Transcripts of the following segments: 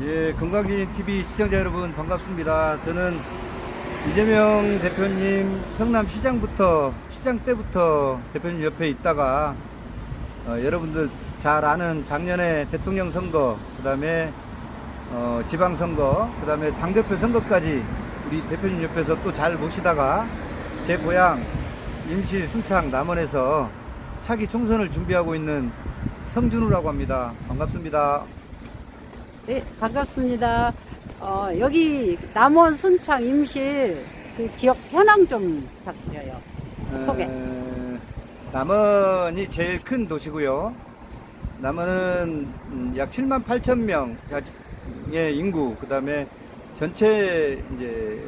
예, 건강진 TV 시청자 여러분 반갑습니다. 저는 이재명 대표님 성남시장부터 시장 때부터 대표님 옆에 있다가 여러분들 잘 아는 작년에 대통령 선거, 그다음에 지방선거, 그다음에 당대표 선거까지 우리 대표님 옆에서 또 잘 모시다가 제 고향 임실 순창 남원에서 차기 총선을 준비하고 있는 성준우라고 합니다. 반갑습니다. 네, 반갑습니다. 여기 남원, 순창, 임실 그 지역 현황 좀 부탁드려요. 소개. 남원이 제일 큰 도시고요. 남원은 약 7만 8천 명의 인구, 그 다음에 전체 이제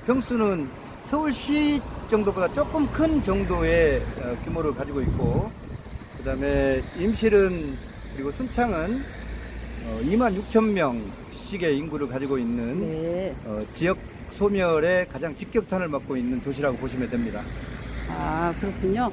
평수는 서울시 정도보다 조금 큰 정도의 규모를 가지고 있고, 그 다음에 임실은 그리고 순창은 2만 6천 명씩의 인구를 가지고 있는 네. 지역 소멸에 가장 직격탄을 맞고 있는 도시라고 보시면 됩니다. 아, 그렇군요.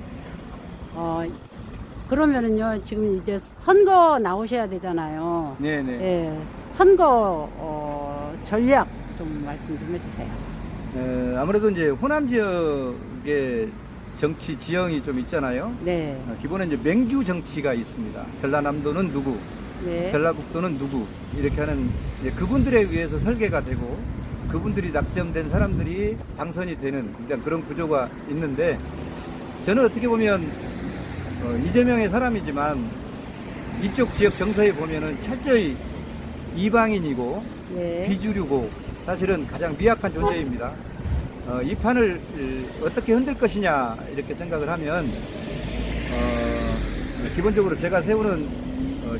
그러면은요, 지금 이제 선거 나오셔야 되잖아요. 네네. 예, 선거 전략 좀 말씀 좀 해주세요. 아무래도 이제 호남 지역의 정치 지형이 좀 있잖아요. 네. 기본에 이제 맹주 정치가 있습니다. 전라남도는 누구, 네. 전라북도는 누구, 이렇게 하는 이제 그분들에 의해서 설계가 되고 그분들이 낙점된 사람들이 당선이 되는 그런 구조가 있는데, 저는 어떻게 보면 이재명의 사람이지만 이쪽 지역 정서에 보면은 철저히 이방인이고 네. 비주류고 사실은 가장 미약한 존재입니다. 이 판을 어떻게 흔들 것이냐 이렇게 생각을 하면 기본적으로 제가 세우는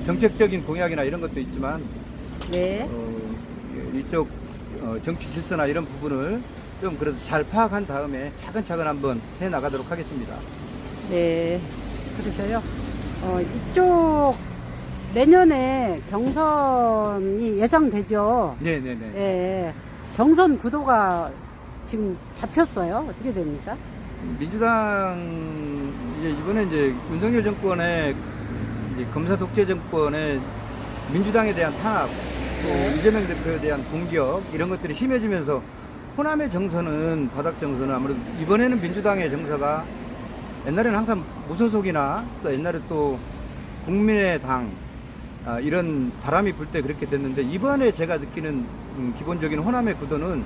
정책적인 공약이나 이런 것도 있지만 네. 이쪽 정치 질서나 이런 부분을 좀 그래도 잘 파악한 다음에 차근차근 한번 해 나가도록 하겠습니다. 네. 그러셔요. 이쪽 내년에 경선이 예상되죠. 네네네. 예. 경선 구도가 지금 잡혔어요. 어떻게 됩니까? 민주당 이번에 이제 윤석열 정권의 이제 검사 독재 정권의 민주당에 대한 탄압, 또 이재명 대표에 대한 공격 이런 것들이 심해지면서 호남의 정서는 바닥 정서는 아무래도 이번에는 민주당의 정서가 옛날에는 항상 무소속이나 또 옛날에 또 국민의당 이런 바람이 불 때 그렇게 됐는데, 이번에 제가 느끼는 기본적인 호남의 구도는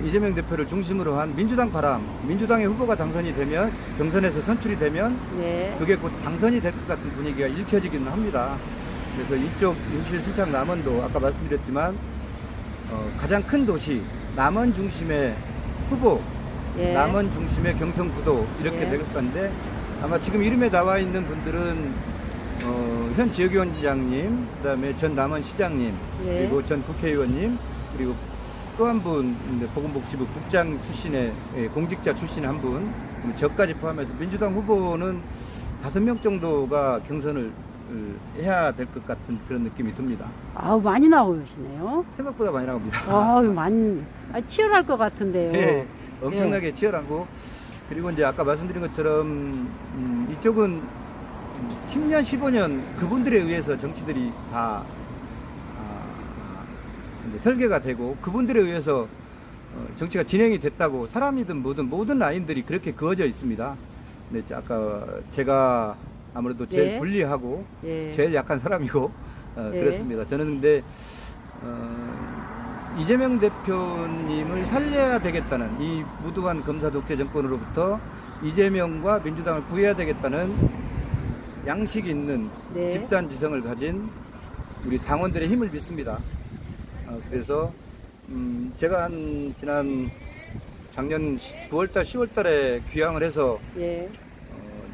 이재명 대표를 중심으로 한 민주당 바람, 민주당의 후보가 당선이 되면, 경선에서 선출이 되면 네. 그게 곧 당선이 될 것 같은 분위기가 읽혀지기는 합니다. 그래서 이쪽 임실, 순창, 남원도 아까 말씀드렸지만 가장 큰 도시 남원 중심의 후보, 예. 남원 중심의 경선 구도 이렇게 예. 될 건데, 아마 지금 이름에 나와 있는 분들은 현 지역위원장님, 그다음에 전 남원시장님, 예. 그리고 전 국회의원님, 그리고 또 한 분 보건복지부 국장 출신의 공직자 출신 한 분, 저까지 포함해서 민주당 후보는 5명 정도가 경선을 해야 될 것 같은 그런 느낌이 듭니다. 아우, 많이 나오시네요. 생각보다 많이 나옵니다. 아우, 치열할 것 같은데요. 네, 엄청나게 치열하고, 그리고 이제 아까 말씀드린 것처럼 이쪽은 10년, 15년 그분들에 의해서 정치들이 다 이제 설계가 되고 그분들에 의해서 정치가 진행이 됐다고, 사람이든 뭐든 모든 라인들이 그렇게 그어져 있습니다. 근데 아까 제가 아무래도 제일 예. 불리하고 예. 제일 약한 사람이고 예. 그렇습니다. 저는 근데 이재명 대표님을 살려야 되겠다는, 이 무도한 검사 독재 정권으로부터 이재명과 민주당을 구해야 되겠다는 양식 있는 네. 집단 지성을 가진 우리 당원들의 힘을 믿습니다. 그래서 제가 지난 작년 9월달 10월달에 귀향을 해서 예.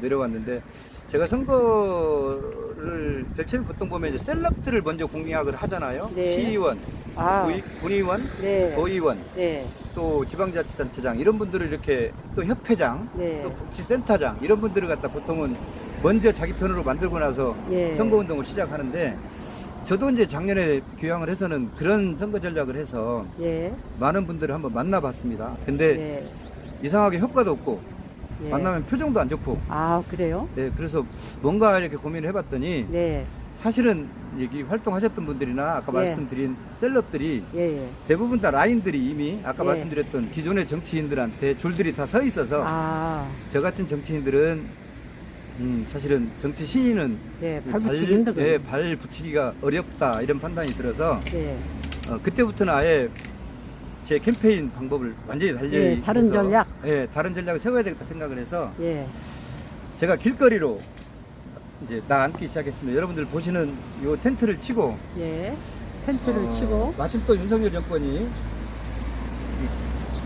내려왔는데, 제가 선거를 제일 처음에 보통 보면 이제 셀럽들을 먼저 공약을 하잖아요. 네. 시의원, 아. 군의원, 네. 도의원, 네. 또 지방자치단체장 이런 분들을 이렇게, 또 협회장, 네. 또 복지센터장 이런 분들을 갖다 보통은 먼저 자기 편으로 만들고 나서 예. 선거운동을 시작하는데, 저도 이제 작년에 귀향을 해서는 그런 선거 전략을 해서 예. 많은 분들을 한번 만나봤습니다. 근데 네. 이상하게 효과도 없고 예. 만나면 표정도 안 좋고, 아, 그래요? 그래서 뭔가 이렇게 고민을 해봤더니 네. 사실은 여기 활동하셨던 분들이나 아까 예. 말씀드린 셀럽들이 예, 예. 대부분 다 라인들이 이미 아까 예. 말씀드렸던 기존의 정치인들한테 줄들이 다 서 있어서 아, 저 같은 정치인들은 사실은 정치 신인은 예, 발 붙이기 힘들거든요. 예, 발 붙이기가 어렵다 이런 판단이 들어서 예. 그때부터는 아예 제 캠페인 방법을 완전히 달리 예, 다른 전략? 예, 다른 전략을 세워야 되겠다 생각을 해서 예. 제가 길거리로 이제 나앉기 시작했습니다. 여러분들 보시는 요 텐트를 치고 예. 텐트를 치고. 마침 또 윤석열 정권이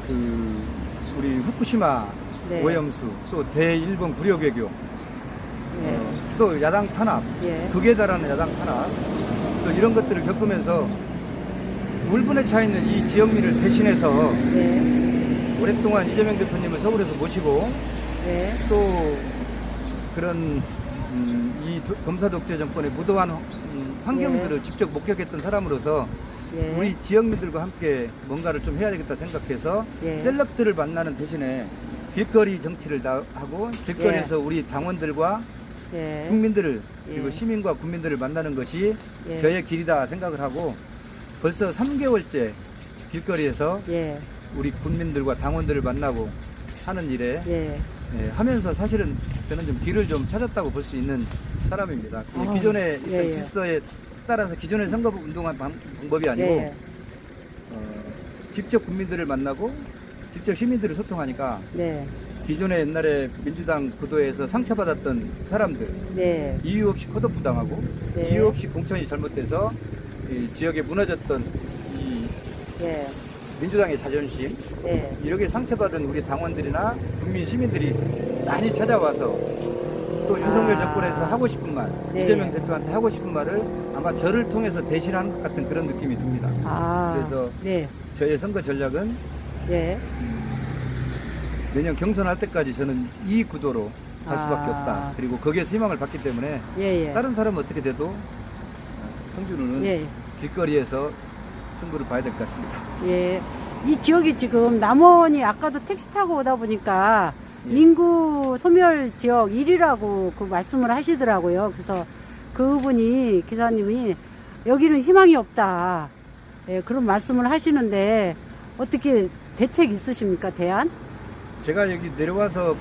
그 우리 후쿠시마 네. 오염수 또 대일본 불효 외교 예. 또 야당 탄압 예. 극에 달하는 야당 탄압 또 이런 것들을 겪으면서 물분에 차 있는 이 지역민을 대신해서 예. 오랫동안 이재명 대표님을 서울에서 모시고 예. 또 그런 이 검사 독재 정권의 무도한 환경들을 직접 목격했던 사람으로서 예. 우리 지역민들과 함께 뭔가를 좀 해야 되겠다 생각해서 예. 셀럽들을 만나는 대신에 길거리 정치를 다 하고 길거리에서 우리 당원들과 예. 국민들을 그리고 예. 시민과 국민들을 만나는 것이 예. 저의 길이다 생각을 하고 벌써 3개월째 길거리에서 예. 우리 국민들과 당원들을 만나고 하는 일에 예. 하면서 사실은 저는 좀 길을 좀 찾았다고 볼 수 있는 사람입니다. 아, 기존의 예, 예. 질서에 따라서 기존의 선거 운동한 방법이 아니고 예. 직접 국민들을 만나고 직접 시민들을 소통하니까 네. 기존의 옛날에 민주당 구도에서 상처받았던 사람들 네. 이유 없이 컷오프 당하고 네. 이유 없이 공천이 잘못돼서 이 지역에 무너졌던 이 예. 민주당의 자존심 예. 이렇게 상처받은 우리 당원들이나 국민 시민들이 많이 찾아와서 또 윤석열 정권에서 하고 싶은 말 네. 이재명 대표한테 하고 싶은 말을 아마 저를 통해서 대신하는 것 같은 그런 느낌이 듭니다. 아. 그래서 네. 저의 선거 전략은 예. 내년 경선할 때까지 저는 이 구도로 갈 수밖에 아. 없다. 그리고 거기에서 희망을 받기 때문에 예. 예. 다른 사람은 어떻게 돼도 성준우는 예. 길거리에서 승부를 봐야 될 것 같습니다. 예. 이 지역이 지금 남원이 아까도 택시 타고 오다 보니까 예. 인구 소멸 지역 1위라고 그 말씀을 하시더라고요. 그래서 그분이 기사님이 여기는 희망이 없다. 예, 그런 말씀을 하시는데 어떻게 대책 있으십니까? 대안? 제가 여기 내려와서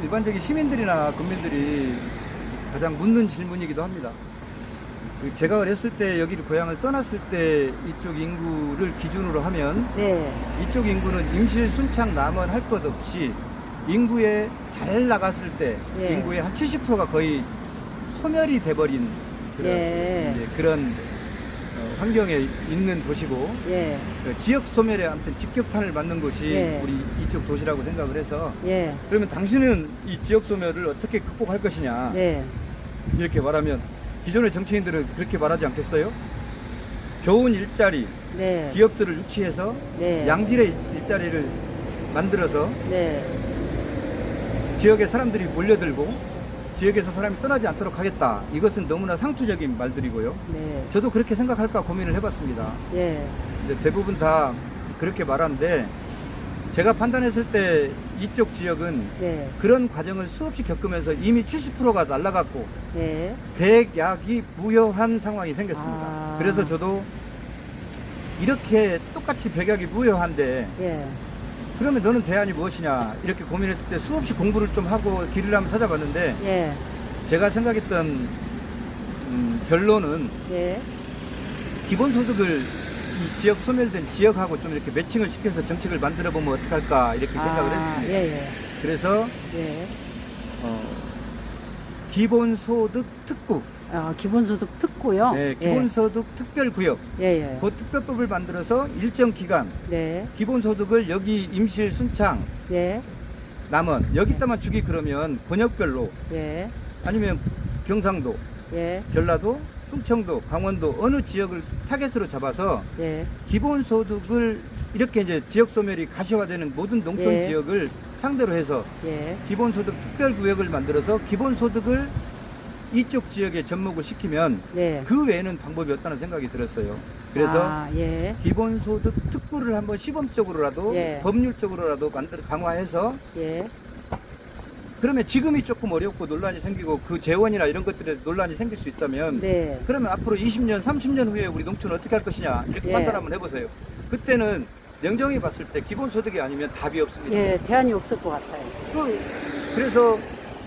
일반적인 시민들이나 국민들이 가장 묻는 질문이기도 합니다. 제가 어렸을 때 여기를 고향을 떠났을 때 이쪽 인구를 기준으로 하면 네. 이쪽 인구는 임실, 순창, 남원 할 것 없이 인구에 잘 나갔을 때 예. 인구의 한 70%가 거의 소멸이 돼버린 그런, 예. 이제 그런 환경에 있는 도시고 예. 지역 소멸에 아무튼 직격탄을 맞는 곳이 예. 우리 이쪽 도시라고 생각을 해서 예. 그러면 당신은 이 지역 소멸을 어떻게 극복할 것이냐 예. 이렇게 말하면 기존의 정치인들은 그렇게 말하지 않겠어요? 좋은 일자리, 네. 기업들을 유치해서 네. 양질의 일자리를 만들어서 네. 지역에 사람들이 몰려들고 지역에서 사람이 떠나지 않도록 하겠다. 이것은 너무나 상투적인 말들이고요. 네. 저도 그렇게 생각할까 고민을 해봤습니다. 예. 이제 대부분 다 그렇게 말하는데 제가 판단했을 때 이쪽 지역은 네. 그런 과정을 수없이 겪으면서 이미 70%가 날아갔고 네. 백약이 무효한 상황이 생겼습니다. 아. 그래서 저도 이렇게 똑같이 백약이 무효한데 예. 그러면 너는 대안이 무엇이냐 이렇게 고민했을 때 수없이 공부를 좀 하고 길을 한번 찾아봤는데 예. 제가 생각했던 결론은 예. 기본소득을 이 지역 소멸된 지역하고 좀 이렇게 매칭을 시켜서 정책을 만들어 보면 어떡할까 이렇게 생각을 했습니다. 예. 그래서 예. 기본소득 특구, 기본소득 특구요? 네, 기본소득 특별구역, 예. 예. 그 특별법을 만들어서 일정 기간 네. 기본소득을 여기 임실, 순창, 예. 남원 여기다만 주기 그러면 권역별로 예. 아니면 경상도, 예. 전라도, 충청도, 강원도 어느 지역을 타겟으로 잡아서 예. 기본소득을 이렇게 이제 지역 소멸이 가시화되는 모든 농촌 예. 지역을 상대로 해서 예. 기본소득 특별구역을 만들어서 기본소득을 이쪽 지역에 접목을 시키면 네. 그 외에는 방법이 없다는 생각이 들었어요. 그래서 예. 기본소득 특구를 한번 시범적으로라도 예. 법률적으로라도 강화해서 예. 그러면 지금이 조금 어렵고 논란이 생기고 그 재원이나 이런 것들에 논란이 생길 수 있다면 네. 그러면 앞으로 20년, 30년 후에 우리 농촌은 어떻게 할 것이냐 이렇게 예. 판단 한번 해보세요. 그때는 냉정히 봤을 때 기본소득이 아니면 답이 없습니다. 예, 대안이 없을 것 같아요. 그래서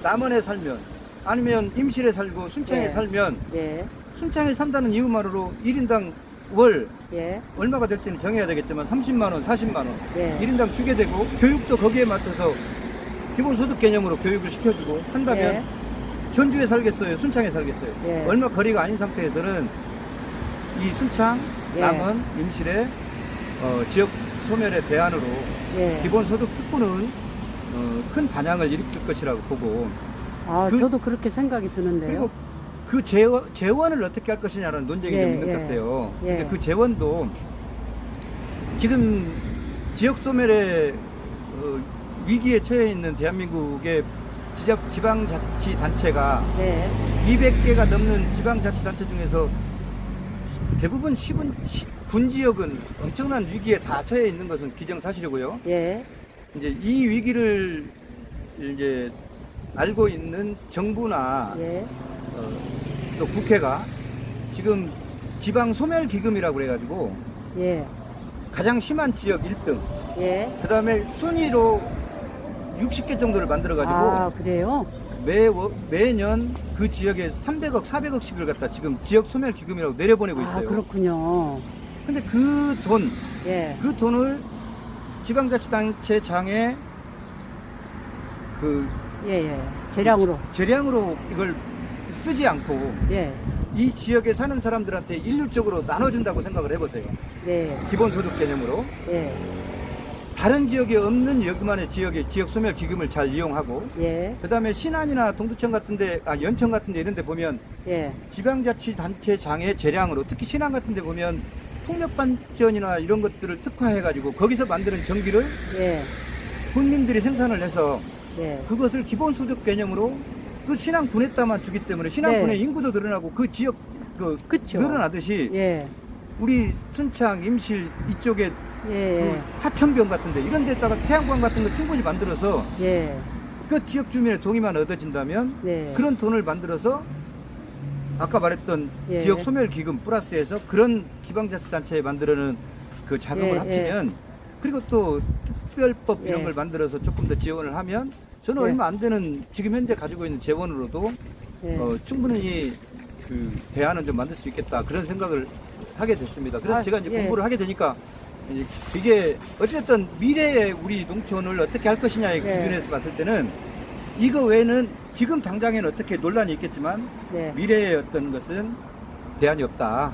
남원에 살면 아니면 임실에 살고 순창에 예. 살면 예, 순창에 산다는 이유만으로 1인당 월 예, 얼마가 될지는 정해야 되겠지만 30만 원, 40만 원 예. 1인당 주게 되고 교육도 거기에 맞춰서 기본소득 개념으로 교육을 시켜주고 한다면 예. 전주에 살겠어요? 순창에 살겠어요? 예. 얼마 거리가 아닌 상태에서는 이 순창, 예. 남원, 임실의 지역 소멸의 대안으로 예. 기본소득 특구는 큰 반향을 일으킬 것이라고 보고 아, 그- 저도 그렇게 생각이 드는데요. 그리고 그 재원을 어떻게 할 것이냐는 논쟁이 예, 좀 있는 예. 것 같아요. 예. 근데 그 재원도 지금 지역 소멸의 위기에 처해 있는 대한민국의 지방자치단체가 네, 200개가 넘는 지방자치단체 중에서 대부분 군 지역은 엄청난 위기에 다 처해 있는 것은 기정사실이고요. 예, 이제 이 위기를 이제 알고 있는 정부나 예, 또 국회가 지금 지방 소멸 기금이라고 그래가지고 예, 가장 심한 지역 1등, 예. 그 다음에 순위로 60개 정도를 만들어가지고 아, 그래요? 매년 그 지역에 300억, 400억씩을 갖다 지금 지역 소멸 기금이라고 내려보내고 아, 있어요. 그렇군요. 근데 그 예, 돈을 지방자치단체장에 그 예, 예. 재량으로 이걸 쓰지 않고 예, 이 지역에 사는 사람들한테 일률적으로 나눠준다고 생각을 해보세요. 네, 기본소득 개념으로. 예, 다른 지역에 없는 여기만의 지역의 지역 소멸 기금을 잘 이용하고 예, 그 다음에 신안이나 동두천 같은데, 연천 같은데 이런 데 보면 예, 지방자치단체장의 재량으로 특히 신안 같은데 보면 풍력발전이나 이런 것들을 특화해가지고 거기서 만드는 전기를 예, 군민들이 생산을 해서 예. 그것을 기본소득 개념으로 그 신안군에다만 주기 때문에 신안군의 네. 인구도 늘어나고 그 지역 그쵸. 늘어나듯이 예, 우리 순창, 임실 이쪽에 예, 그 하천병 같은데 이런 데다가 태양광 같은 거 충분히 만들어서 예, 그 지역 주민의 동의만 얻어진다면 네. 그런 돈을 만들어서 아까 말했던 예. 지역 소멸 기금 플러스해서 그런 지방자치단체에 만들어는 그 자금을 예, 합치면 그리고 또 특별법 이런 예. 걸 만들어서 조금 더 지원을 하면 저는 예. 얼마 안 되는 지금 현재 가지고 있는 재원으로도 예. 충분히 그 대안은 좀 만들 수 있겠다 그런 생각을 하게 됐습니다. 그래서 아, 제가 이제 예. 공부를 하게 되니까 이게 어쨌든 미래의 우리 농촌을 어떻게 할 것이냐의 예. 기준에서 봤을 때는 이거 외에는 지금 당장에는 어떻게 논란이 있겠지만 네. 미래의 어떤 것은 대안이 없다.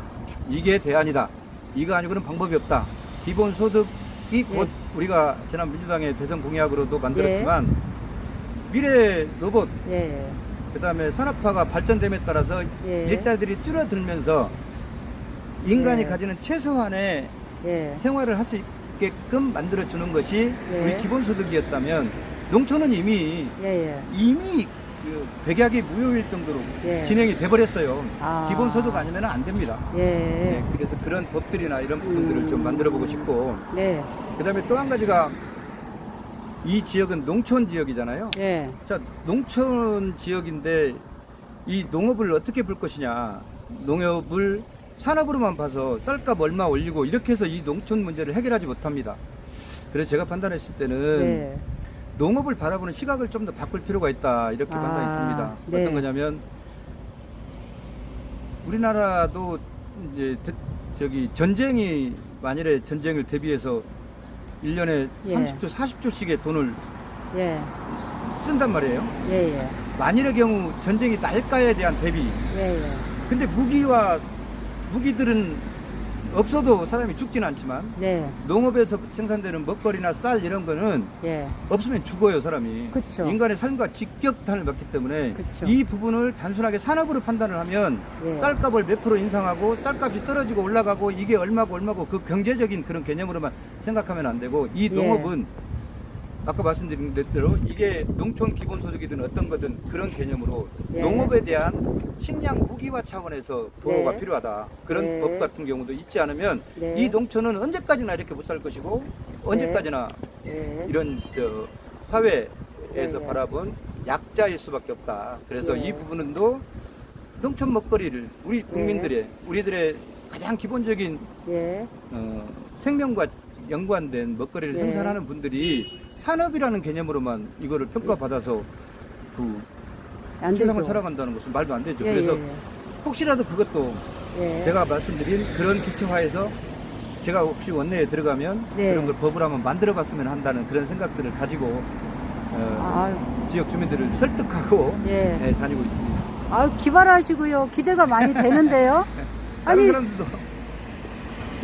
이게 대안이다. 이거 아니고는 방법이 없다. 기본소득이 곧 우리가 지난 민주당의 대선 공약으로도 만들었지만 미래 로봇 예, 그다음에 산업화가 발전됨에 따라서 예. 일자들이 줄어들면서 인간이 예. 가지는 최소한의 예, 생활을 할 수 있게끔 만들어주는 것이 예. 우리 기본소득이었다면 농촌은 이미 예, 그 백약이 무효일 정도로 예. 진행이 돼버렸어요. 아. 기본소득 아니면 안 됩니다. 예, 네, 그래서 그런 법들이나 이런 부분들을 좀 만들어보고 싶고 네, 그 다음에 또 한 가지가 이 지역은 농촌 지역이잖아요. 예, 자, 농촌 지역인데 이 농업을 어떻게 볼 것이냐. 농업을 산업으로만 봐서 쌀값 얼마 올리고 이렇게 해서 이 농촌 문제를 해결하지 못합니다. 그래서 제가 판단했을 때는 네, 농업을 바라보는 시각을 좀 더 바꿀 필요가 있다. 이렇게 아, 판단이 듭니다. 네. 어떤 거냐면 우리나라도 이제 전쟁이 만일에 전쟁을 대비해서 1년에 예. 30조, 40조씩의 돈을 예, 쓴단 말이에요. 예, 예, 만일의 경우 전쟁이 날까에 대한 대비. 예, 예, 근데 무기들은 없어도 사람이 죽지는 않지만 네, 농업에서 생산되는 먹거리나 쌀 이런 거는 예, 없으면 죽어요, 사람이. 그쵸. 인간의 삶과 직격탄을 맞기 때문에 그쵸. 이 부분을 단순하게 산업으로 판단을 하면 예. 쌀값을 몇 프로 인상하고 쌀값이 떨어지고 올라가고 이게 얼마고 그 경제적인 그런 개념으로만 생각하면 안 되고 이 농업은 아까 말씀드린 대로 이게 농촌 기본소득이든 어떤 거든 그런 개념으로 예. 농업에 대한 식량 무기화 차원에서 보호가 네. 필요하다. 그런 네. 법 같은 경우도 있지 않으면 네. 이 농촌은 언제까지나 이렇게 못 살 것이고 언제까지나 예, 이런 사회에서 예, 예. 바라본 약자일 수밖에 없다. 그래서 예. 이 부분은도 농촌 먹거리를 우리 국민들의 우리들의 가장 기본적인 예. 생명과 연관된 먹거리를 예. 생산하는 분들이 산업이라는 개념으로만 이거를 평가받아서 그 안 세상을 되죠. 살아간다는 것은 말도 안 되죠. 예, 그래서 예, 혹시라도 그것도 예. 제가 말씀드린 그런 기초화에서 제가 혹시 원내에 들어가면 네. 그런 걸 법을 한번 만들어 봤으면 한다는 그런 생각들을 가지고 아, 지역 주민들을 설득하고 예. 네, 다니고 있습니다. 아, 기발하시고요. 기대가 많이 되는데요. 다른 아니, 사람들도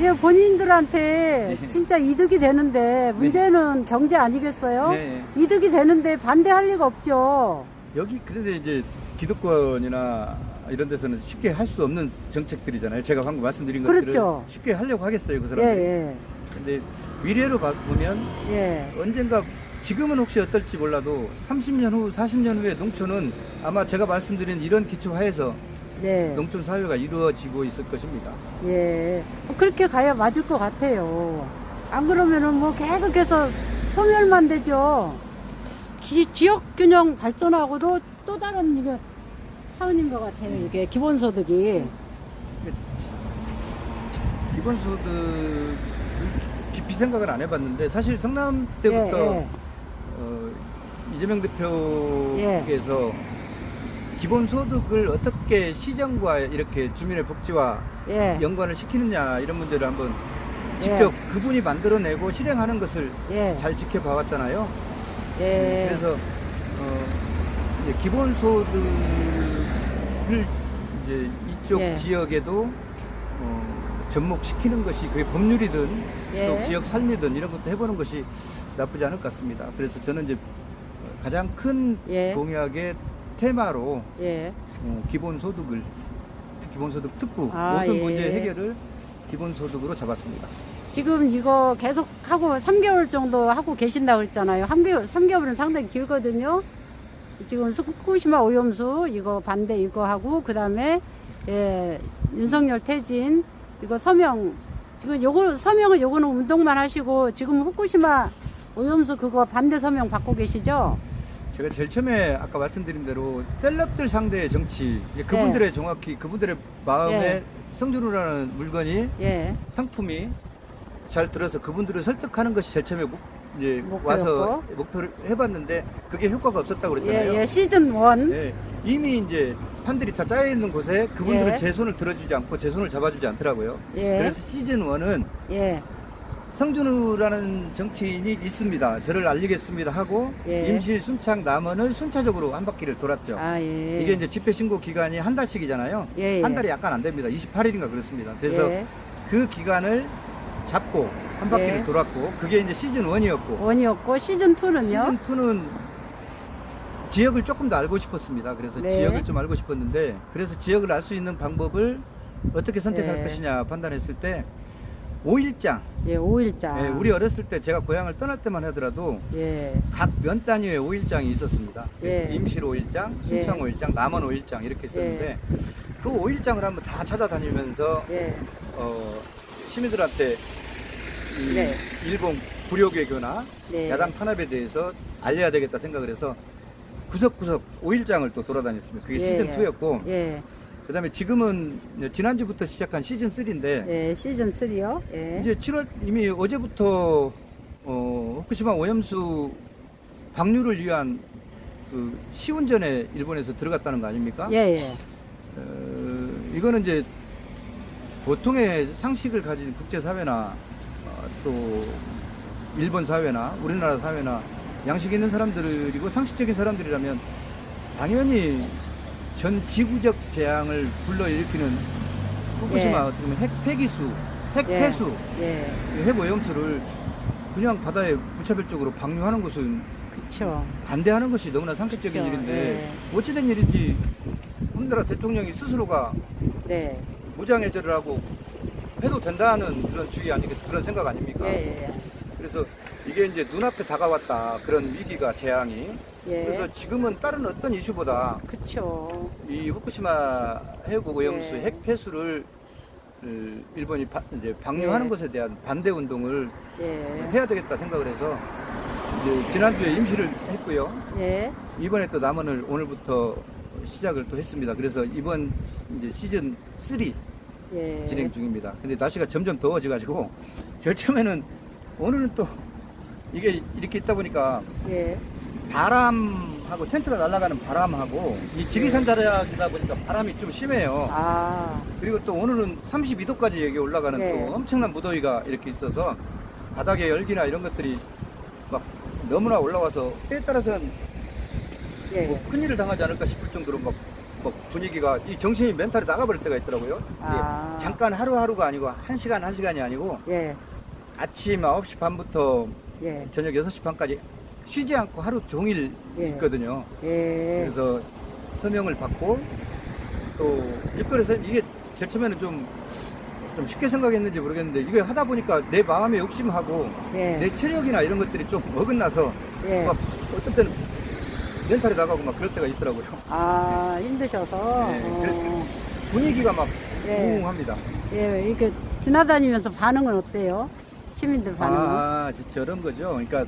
예, 본인들한테 네. 진짜 이득이 되는데 문제는 경제 아니겠어요? 네. 이득이 되는데 반대할 리가 없죠. 여기 그런데 이제 기득권이나 이런 데서는 쉽게 할 수 없는 정책들이잖아요. 제가 방금 말씀드린 것들을 그렇죠. 쉽게 하려고 하겠어요, 그 예, 사람들이. 예. 근데 미래로 보면 예. 언젠가 지금은 혹시 어떨지 몰라도 30년 후, 40년 후에 농촌은 아마 제가 말씀드린 이런 기초하에서 네. 농촌 사회가 이루어지고 있을 것입니다. 예. 그렇게 가야 맞을 것 같아요. 안 그러면은 뭐 계속해서 소멸만 되죠. 지역 균형 발전하고도 또 다른 이게 차원인 것 같아요. 이게 기본소득이. 기본소득 깊이 생각을 안 해봤는데 사실 성남 때부터 예, 예. 이재명 대표께서 기본소득을 어떻게 시정과 이렇게 주민의 복지와 예. 연관을 시키느냐 이런 문제를 한번 직접 그분이 만들어내고 실행하는 것을 예. 잘 지켜봐왔잖아요. 예. 그래서 이제 기본소득을 이제 이쪽 예. 지역에도 접목시키는 것이 그게 법률이든 예. 또 지역 삶이든 이런 것도 해보는 것이 나쁘지 않을 것 같습니다. 그래서 저는 이제 가장 큰 예. 공약의 테마로 예. 기본소득 특구 모든 예. 문제 해결을 기본소득으로 잡았습니다. 지금 이거 계속 하고 3개월 정도 하고 계신다고 그랬잖아요. 3개월은 상당히 길거든요. 지금 후쿠시마 오염수 이거 반대 이거 하고 그다음에 예, 윤석열 퇴진 이거 서명 지금 요거 서명은 요거는 운동만 하시고 지금 후쿠시마 오염수 그거 반대 서명 받고 계시죠? 제가 제일 처음에 아까 말씀드린 대로 셀럽들 상대의 정치 이제 그분들의 정확히 그분들의 마음에 예. 성준우라는 물건이 예. 상품이 잘 들어서 그분들을 설득하는 것이 제일 처음에 이제 목표였고. 와서 목표를 해봤는데 그게 효과가 없었다고 그랬잖아요. 예, 예, 시즌 1. 예, 이미 이제 판들이 다 짜여 있는 곳에 그분들은 예. 제 손을 들어주지 않고 제 손을 잡아주지 않더라고요. 예. 그래서 시즌 1은 예. 성준우라는 정치인이 있습니다. 저를 알리겠습니다 하고 예. 임실, 순창, 남원을 순차적으로 한 바퀴를 돌았죠. 아, 예. 이게 이제 집회 신고 기간이 한 달씩이잖아요. 예, 예. 한 달이 약간 안 됩니다. 28일인가 그렇습니다. 그래서 예. 그 기간을 잡고 한 바퀴를 예. 돌았고 그게 이제 시즌 1이었고 원이었고 시즌 2는요? 시즌 2는 지역을 조금 더 알고 싶었습니다. 그래서 네. 지역을 좀 알고 싶었는데 그래서 지역을 알 수 있는 방법을 어떻게 선택할 예. 것이냐 판단했을 때 5일장 예, 5일장. 예, 우리 어렸을 때 제가 고향을 떠날 때만 하더라도 예. 각 면 단위의 5일장이 있었습니다. 예. 임실 5일장, 순창 예. 5일장, 남원 5일장 이렇게 있었는데 그 5일장을 한번 다 찾아다니면서 예. 시민들한테 이 네. 일본 불효 외교나 네. 야당 탄압에 대해서 알려야 되겠다 생각을 해서 구석구석 5일장을 또 돌아다녔습니다. 그게 예, 시즌 2였고 예. 그 다음에 지금은 지난주부터 시작한 시즌 3인데 예, 시즌 3요. 예. 이제 7월 이미 어제부터 후쿠시마 오염수 방류를 위한 그 시운전에 일본에서 들어갔다는 거 아닙니까? 예, 예. 이거는 이제 보통의 상식을 가진 국제사회나 또 일본 사회나 우리나라 사회나 양식 있는 사람들이고 상식적인 사람들이라면 당연히 전 지구적 재앙을 불러일으키는 후쿠시마 예. 어떻게 보면 핵 폐기수, 핵 예. 폐수, 예. 핵 오염수를 그냥 바다에 무차별적으로 방류하는 것은 그쵸. 반대하는 것이 너무나 상식적인 그쵸. 일인데 어찌된 일인지 우리나라 대통령이 스스로가 네. 무장해제를 하고 해도 된다는 그런 주의 아니겠어 그런 생각 아닙니까? 예, 예. 그래서 이게 이제 눈앞에 다가왔다 그런 위기가 재앙이 예. 그래서 지금은 다른 어떤 이슈보다 그쵸. 이 후쿠시마 해국 오염수 예. 핵 폐수를 일본이 이제 방류하는 예. 것에 대한 반대 운동을 예. 해야 되겠다 생각을 해서 이제 이제 지난주에 임시를 했고요. 예. 이번에 또 남원을 오늘부터 시작을 또 했습니다. 그래서 이번 이제 시즌 3 예. 진행 중입니다. 근데 날씨가 점점 더워져가지고 제일 처음에는 오늘은 또 이게 이렇게 있다 보니까 예. 바람하고 텐트가 날아가는 바람하고 이 지리산 자락이다 보니까 바람이 좀 심해요. 아, 그리고 또 오늘은 32도까지 여기 올라가는 예. 또 엄청난 무더위가 이렇게 있어서 바닥에 열기나 이런 것들이 막 너무나 올라와서 때에 따라서는 예. 뭐 큰일을 당하지 않을까 싶을 정도로 막 분위기가 이 정신이 멘탈이 나가버릴 때가 있더라고요. 아. 이게 잠깐 하루하루가 아니고 한 시간이 아니고 예. 아침 9시 반부터 예. 저녁 6시 반까지 쉬지 않고 하루 종일 예. 있거든요. 예. 그래서 서명을 받고 또 일거리에서 이게 제일 처음에는 좀 쉽게 생각했는지 모르겠는데 이게 하다 보니까 내 마음의 욕심하고 예. 내 체력이나 이런 것들이 좀 어긋나서 예. 막 어떤 때는 멘탈이 나가고 막 그럴 때가 있더라고요. 아, 힘드셔서. 네, 분위기가 막 예. 우웅합니다. 예, 이렇게 지나다니면서 반응은 어때요? 시민들 반응은? 아, 저런 거죠. 그러니까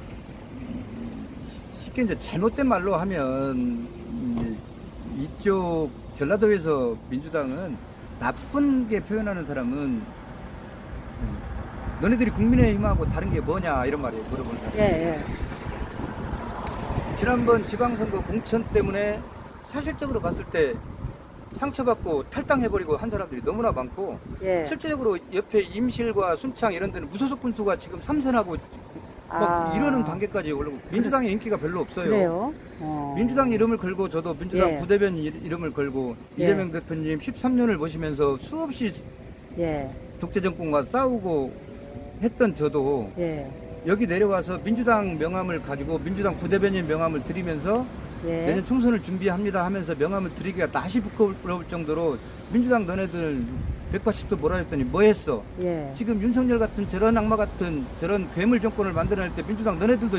쉽게 이제 잘못된 말로 하면 이쪽 전라도에서 민주당은 나쁜 게 표현하는 사람은 너네들이 국민의힘하고 다른 게 뭐냐 이런 말이에요. 물어보는 사람. 예, 예. 지난번 지방선거 공천 때문에 사실적으로 봤을 때 상처받고 탈당해버리고 한 사람들이 너무나 많고 예. 실제적으로 옆에 임실과 순창 이런 데는 무소속 군수가 지금 3선하고 막 아. 이러는 단계까지 올라오고 민주당의 인기가 별로 없어요. 그래요? 민주당 이름을 걸고 저도 민주당 예. 부대변 이름을 걸고 예. 이재명 대표님 13년을 모시면서 수없이 예. 독재정권과 싸우고 했던 저도 예. 여기 내려와서 민주당 명함을 가지고 민주당 부대변인 명함을 드리면서 예. 내년 총선을 준비합니다 하면서 명함을 드리기가 낯이 부끄러울 정도로 민주당 너네들 180도 몰아줬더니 뭐 했어? 예. 지금 윤석열 같은 저런 악마 같은 저런 괴물 정권을 만들어낼 때 민주당 너네들도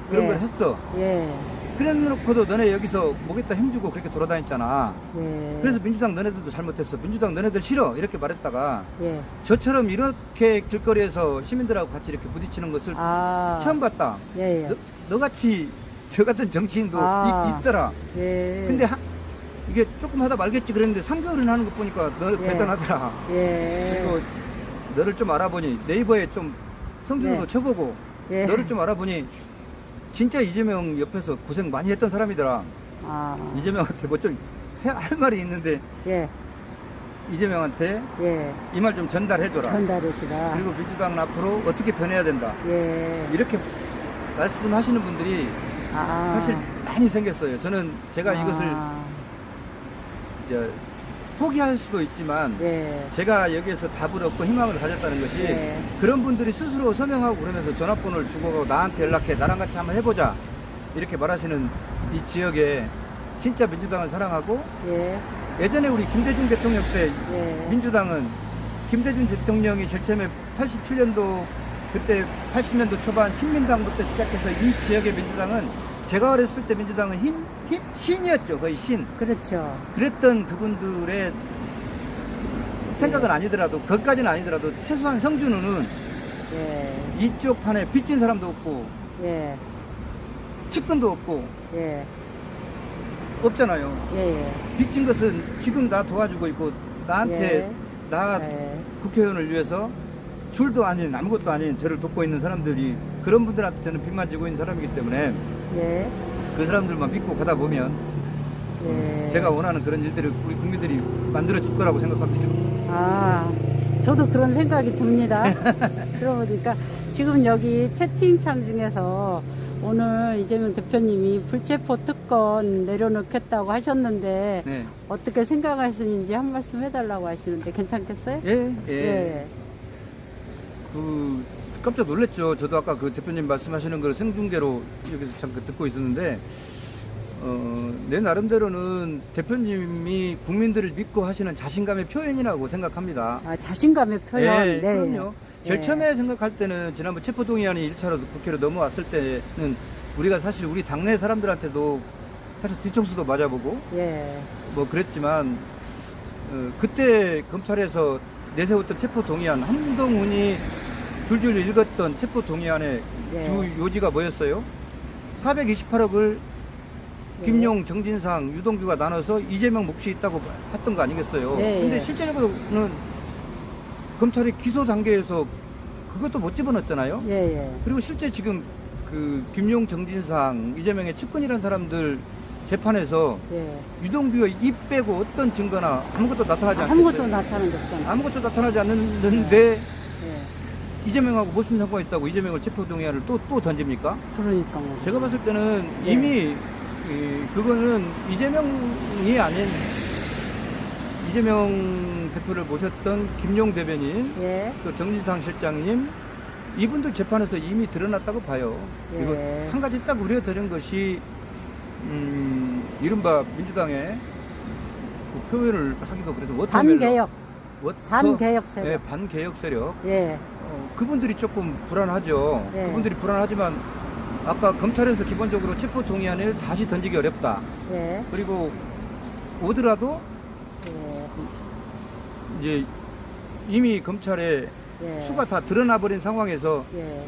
그런 예. 걸 했어. 예. 그래 놓고도 너네 여기서 목에다 힘주고 그렇게 돌아다녔잖아. 예. 그래서 민주당 너네들도 잘못했어. 민주당 너네들 싫어. 이렇게 말했다가 예. 저처럼 이렇게 길거리에서 시민들하고 같이 이렇게 부딪히는 것을 아. 처음 봤다. 예, 예. 너같이 저 같은 정치인도 아. 있더라. 예. 근데 이게 조금 하다 말겠지 그랬는데 3개월은 하는 거 보니까 너 예. 대단하더라. 예. 그리고 너를 좀 알아보니 네이버에 좀 성준호도 네. 쳐보고 예. 너를 좀 알아보니 진짜 이재명 옆에서 고생 많이 했던 사람이더라. 아. 이재명한테 뭐 좀 할 말이 있는데 예. 이재명한테 예. 이 말 좀 전달해줘라. 전달해주라. 그리고 민주당은 앞으로 어떻게 변해야 된다. 예. 이렇게 말씀하시는 분들이 아. 사실 많이 생겼어요. 저는 제가 이것을 아. 이제 포기할 수도 있지만 예. 제가 여기에서 답을 얻고 희망을 가졌다는 것이 예. 그런 분들이 스스로 서명하고 그러면서 전화번호를 주고 나한테 연락해 나랑 같이 한번 해보자 이렇게 말하시는 이 지역에 진짜 민주당을 사랑하고 예. 예전에 우리 김대중 대통령 때 예. 민주당은 김대중 대통령이 제일 처음에 87년도 그때 80년도 초반 신민당부터 시작해서 이 지역의 민주당은 제가 어렸을 때 민주당은 신이었죠. 거의 신. 그렇죠. 그랬던 그분들의 생각은 아니더라도 그것까지는 아니더라도 최소한 성준우는 예. 이쪽 판에 빚진 사람도 없고 예. 측근도 없고 예. 없잖아요. 예. 예. 빚진 것은 지금 나 도와주고 있고 나한테 예. 나 예. 국회의원을 위해서 줄도 아닌 아무것도 아닌 저를 돕고 있는 사람들이 그런 분들한테 저는 빚만 지고 있는 사람이기 때문에 예. 그 사람들만 믿고 가다 보면 예. 제가 원하는 그런 일들을 우리 국민들이 만들어 줄 거라고 생각합니다. 아, 저도 그런 생각이 듭니다. 들어보니까 지금 여기 채팅창 중에서 오늘 이재명 대표님이 불체포 특권 내려놓겠다고 하셨는데 네. 어떻게 생각하시는지 한 말씀 해달라고 하시는데 괜찮겠어요? 예, 예. 예. 그 깜짝 놀랐죠. 저도 아까 그 대표님 말씀하시는 걸 생중계로 여기서 잠깐 듣고 있었는데 내 나름대로는 대표님이 국민들을 믿고 하시는 자신감의 표현이라고 생각합니다. 아, 자신감의 표현. 네, 그럼요. 제일 예. 처음에 생각할 때는 지난번 체포동의안이 1차로 국회로 넘어왔을 때는 우리가 사실 우리 당내 사람들한테도 사실 뒤통수도 맞아보고 예. 뭐 그랬지만 그때 검찰에서 내세웠던 체포동의안 한동훈이 줄줄 읽었던 체포동의안의 예. 주 요지가 뭐였어요? 428억을 네. 김용, 정진상, 유동규가 나눠서 이재명 몫이 있다고 했던 거 아니겠어요? 네, 근데 예. 실제적으로는 검찰이 기소 단계에서 그것도 못 집어넣었잖아요. 예, 예. 그리고 실제 지금 그 김용, 정진상, 이재명의 측근이라는 사람들 재판에서 예. 유동규의 입 빼고 어떤 증거나 아무것도 나타나지 않았어요. 아무것도 나타난 게 없잖아. 아무것도 나타나지 않는데 예. 이재명하고 무슨 상관이 있다고 이재명을 체포동의안을 또 던집니까? 그러니까 뭐. 제가 봤을 때는 예. 이미 그거는 이재명이 아닌 이재명 대표를 모셨던 김용 대변인, 예. 또 정진상 실장님 이분들 재판에서 이미 드러났다고 봐요. 예. 이거 한 가지 딱 우려되는 것이 이른바 민주당의 그 표현을 하기도 그래서 반개혁. 워터- 반개혁 세력. 네, 반개혁 세력. 예. 그분들이 조금 불안하죠. 네. 그분들이 불안하지만 아까 검찰에서 기본적으로 체포 동의안을 다시 던지기 어렵다. 예. 그리고 오더라도 예. 이제 이미 검찰에 예. 수가 다 드러나 버린 상황에서 예.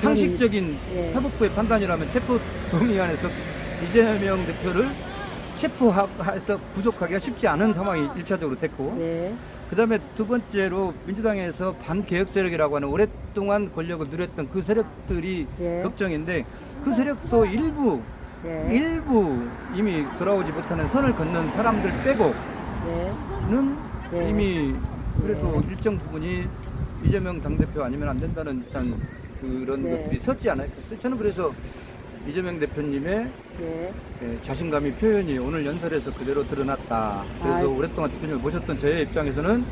상식적인 예. 사법부의 판단이라면 체포 동의안에서 이재명 대표를 체포해서 구속하기가 쉽지 않은 상황이 1차적으로 됐고, 예. 그 다음에 두 번째로 민주당에서 반개혁 세력이라고 하는 오랫동안 권력을 누렸던 그 세력들이 예. 걱정인데, 그 세력도 일부 예. 이미 돌아오지 못하는 선을 걷는 사람들 빼고는 예. 예. 이미 그래도 예. 일정 부분이 이재명 당대표 아니면 안 된다는 듯한 그런 네. 것들이 섰지 않았겠어요. 저는 그래서 이재명 대표님의 예. 자신감의 표현이 오늘 연설에서 그대로 드러났다. 그래서 아이. 오랫동안 대표님을 모셨던 저의 입장에서는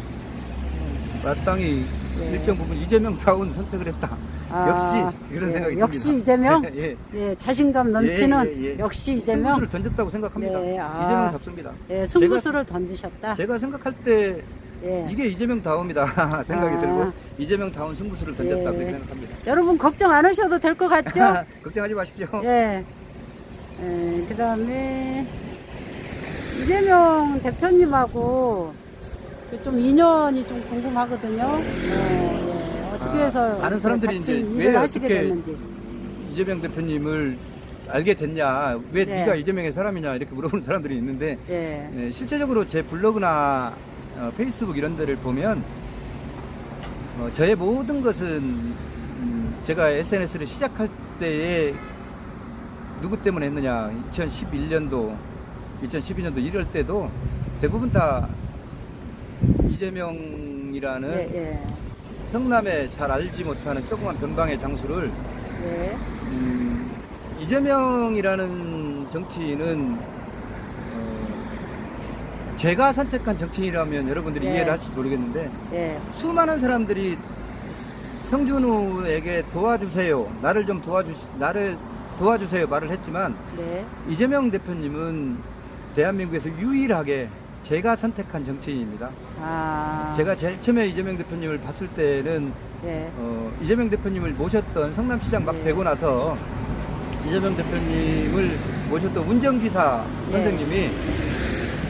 마땅히 예. 일정 부분 이재명다운 선택을 했다. 아, 역시 이런 예. 생각이 역시 듭니다. 이재명? 예. 예. 자신감 넘치는 예, 예, 예. 역시 이재명. 승부수를 던졌다고 생각합니다. 네, 아. 이재명 잡습니다. 예. 승부수를 던지셨다. 제가 생각할 때 예. 이게 이재명 다움이다 생각이 아. 들고 이재명 다운 승부수를 던졌다 예. 그렇게 생각합니다. 여러분 걱정 안 하셔도 될 것 같죠? 걱정하지 마십시오. 예. 그 다음에 이재명 대표님하고 좀 인연이 좀 궁금하거든요. 예. 어떻게 해서 많은 사람들이 같이 이제 왜 일을 하시게 어떻게 됐는지. 이재명 대표님을 알게 됐냐, 왜 네. 네가 이재명의 사람이냐 이렇게 물어보는 사람들이 있는데, 예. 실제적으로 제 블로그나 페이스북 이런 데를 보면 저의 모든 것은 제가 SNS를 시작할 때에 누구 때문에 했느냐, 2011년도 1월 때도 대부분 다 이재명이라는 예. 예. 성남에 잘 알지 못하는 조그만 변방의 장수를 예. 이재명이라는 정치인은 제가 선택한 정치인이라면 여러분들이 네. 이해를 할지 모르겠는데, 예. 수많은 사람들이 성준우에게 도와주세요, 나를 도와주세요 말을 했지만, 네. 이재명 대표님은 대한민국에서 유일하게 제가 선택한 정치인입니다. 아. 제가 제일 처음에 이재명 대표님을 봤을 때는 예. 이재명 대표님을 모셨던 성남시장 막 네. 되고 나서 이재명 대표님을 모셨던 운전기사 네. 선생님이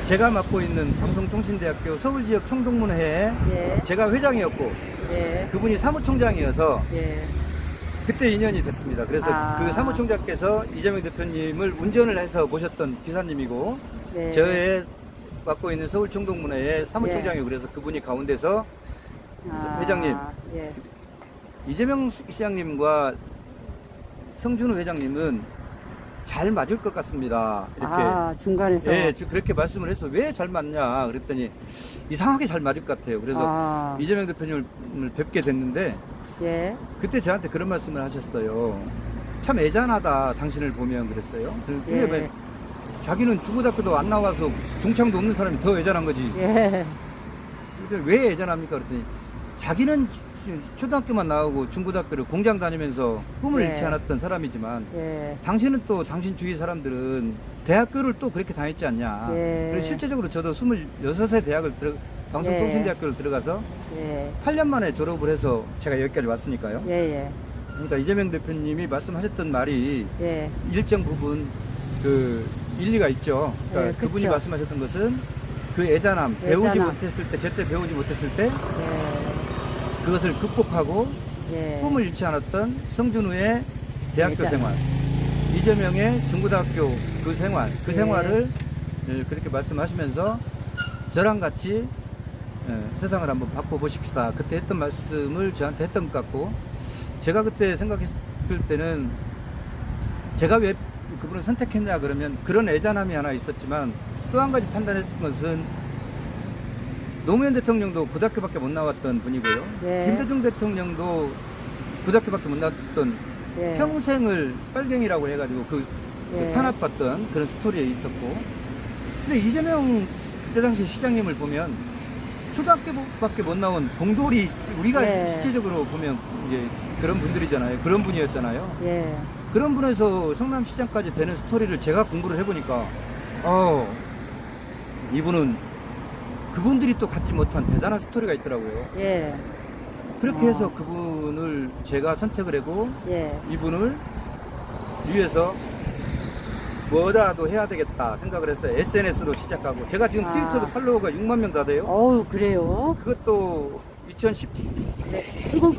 제가 맡고 있는 방송통신대학교 서울지역 총동문회에 예. 제가 회장이었고 예. 그분이 사무총장이어서 예. 그때 인연이 됐습니다. 그래서 아. 그 사무총장께서 이재명 대표님을 운전을 해서 모셨던 기사님이고, 예. 저의 맡고 있는 서울 총동문회의 사무총장이고, 그래서 그분이 가운데서 회장님, 예. 이재명 시장님과 성준우 회장님은 잘 맞을 것 같습니다. 이렇게 중간에서. 예, 그렇게 말씀을 해서 왜 잘 맞냐 그랬더니 이상하게 잘 맞을 것 같아요. 그래서 이재명 대표님을 뵙게 됐는데, 예. 그때 저한테 그런 말씀을 하셨어요. 참 애잔하다 당신을 보면 그랬어요. 근데 예. 왜 자기는 중고등학교도 안 나와서 동창도 없는 사람이 더 애잔한 거지. 예. 근데 왜 애잔합니까 그랬더니, 자기는 초등학교만 나오고 중고등학교를 공장 다니면서 꿈을 예. 잃지 않았던 사람이지만, 예. 당신은 또 당신 주위 사람들은 대학교를 또 그렇게 다녔지 않냐. 예. 그래서 실제적으로 저도 26세 대학을 방송통신대학교를 들어가서 예. 8년 만에 졸업을 해서 제가 여기까지 왔으니까요. 예. 예. 그러니까 이재명 대표님이 말씀하셨던 말이 예. 일정 부분 그 일리가 있죠. 그러니까 예, 그분이 그쵸. 말씀하셨던 것은 그 애잔함, 배우지 애잔함. 못했을 때, 제때 배우지 못했을 때 예. 그것을 극복하고 예. 꿈을 잃지 않았던 성준우의 대학교 애잔. 생활. 이재명의 중고등학교 그 생활, 그 네. 생활을 그렇게 말씀하시면서 저랑 같이 세상을 한번 바꿔보십시다. 그때 했던 말씀을 저한테 했던 것 같고, 제가 그때 생각했을 때는 제가 왜 그분을 선택했냐 그러면 그런 애잔함이 하나 있었지만, 또 한 가지 판단했던 것은 노무현 대통령도 고등학교밖에 못 나왔던 분이고요. 네. 김대중 대통령도 고등학교밖에 못 나왔던 예. 평생을 빨갱이라고 해가지고 그 예. 탄압받던 그런 스토리에 있었고, 근데 이재명 그때 당시 시장님을 보면 초등학교밖에 못 나온 공돌이, 우리가 예. 실질적으로 보면 이제 그런 분들이잖아요. 그런 분이었잖아요. 예. 그런 분에서 성남시장까지 되는 스토리를 제가 공부를 해보니까 이분은 그분들이 또 갖지 못한 대단한 스토리가 있더라고요. 예. 그렇게 해서 그분을 제가 선택을 하고 예. 이분을 위해서 뭐라도 해야 되겠다 생각을 했어요. SNS로 시작하고, 제가 지금 트위터도 팔로워가 6만 명 다 돼요. 어우, 그래요? 그것도 2010 네. 이거,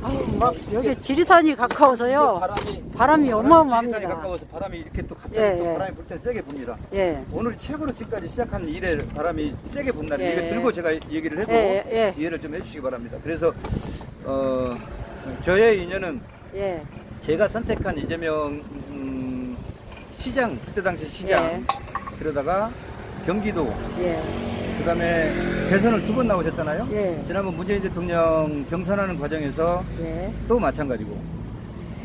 아우, 막, 여기 지리산이 가까워서요. 바람이 지리산이 어마어마합니다. 가까워서 바람이 이렇게 또 갑자기 예, 또 예. 바람이 불 때 세게 붑니다. 예. 오늘이 최고로 지금까지 시작한 이래 바람이 세게 분 날이에요. 예. 이거 들고 제가 얘기를 해도 예. 이해를 좀 해주시기 바랍니다. 그래서 저의 인연은 예. 제가 선택한 이재명 시장, 그때 당시 시장, 예. 그러다가 경기도, 예. 그 다음에 대선을 2번 나오셨잖아요. 예. 지난번 문재인 대통령 경선하는 과정에서 예. 또 마찬가지고